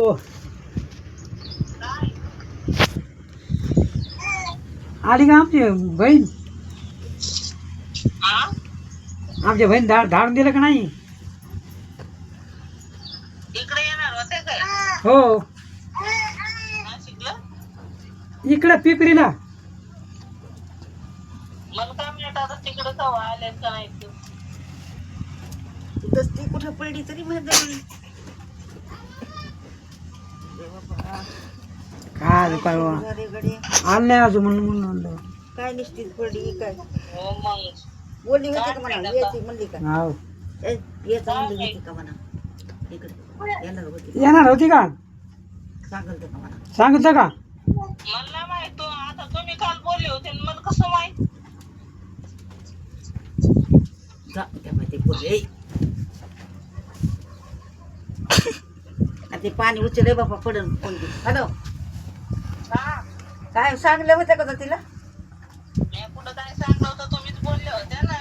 ओ आली का आमची बहीण? आमच्या बहीण धाडून दिलं का नाही? इकडे येणार होते काय? हो इकडं पिपरीला. मला काय मिळत आता तिकडे कवा आले का नाही तू? तिथंच ती कुठं पडली तरी म्हातारी. काय काय झाले गडे आलं नाही अजून म्हणून म्हणलं. काय निश्चित पडली काय हो मग बोलली होती का म्हणा येते म्हणली का हाव येता म्हणली होती का म्हणा इकडे येणार होती येणार होती का? सांगल का म्हणा सांगितलं का? मला नाही माहित तो आता तुम्ही काल बोलले होते आणि मला कसं माहित? जा त्या माहिती बोलले ते पाणी उचलले बाबा पडून फोन दे. हॅलो हा काय सांगलं होतं का तिला? मी कुठं काय सांगलं होतं तुम्हीच बोलले होते ना.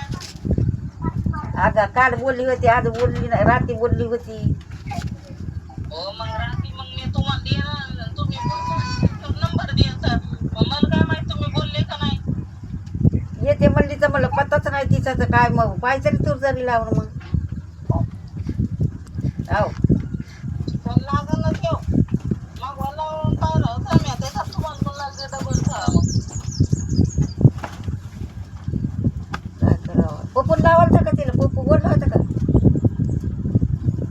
आज काल बोलली होती आज बोलली नाही रात्री बोलली होती. हो मग रात्री मग मी तुम्हाला दिला तुम्ही नंबर द्यायचा मग मला काय माहित तुम्ही बोलले का नाही? येते म्हणली तर मला पत्ताच नाही तिचा तर काय मग पाहिजे तूर जरी लावून मग हो पण लागल ना ठेव मग मला पाहिलं होतं मी आता तुम्हाला बोलला डबल मग काय करावं पप्पू लावाल का तिला पप्पू बोलला होता का?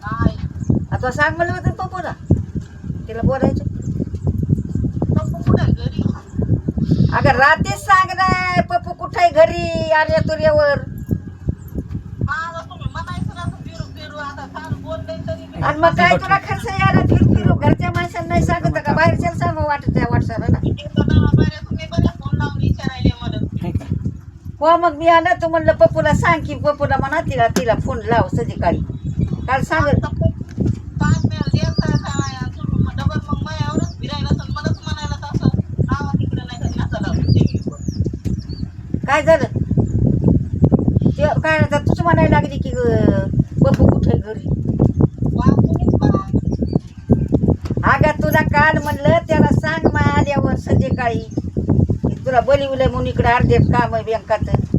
नाही आता सांग म्हणलं होतं पप्पूला तिला बोलायचं. पप्पू कुठे घरी? अगं रात्रीच सांग ना पप्पू कुठे घरी आल्या तुर्यावर. माझं तुम्ही म्हणायचं ना फिरू फिरू आता काल बोलले तरी आणि मग काय तुला खर्च यायला फिरू फिरू घरच्या माणसांना नाही सांगत का बाहेरच्या सांग वाटत त्या वाटसाला ना तुम्ही बऱ्या फोन लावून विचारायले मला आहे का? हो मग मी आलं तू म्हणलं पप्पूला सांग की पप्पूला म्हणा तिला फोन लाव संध्याकाळी काल सांगत पाच मेल द्यायचा काय तुम्ही डबल मग माझ्यावरच फिरायला तर मलाच म्हणायला तसं लावा तिकडे नाही तर नका लावू काय झालं ते काय आता तुझं म्हणायला लागली की पप्पू कुठे घरी. तुम्हीच म्हणा अगं तुला काल म्हणलं त्याला सांग मग आल्यावर संध्याकाळी की तुला बोलिवलंय म्हणून इकडे अर्धे काम आहे बँकाचं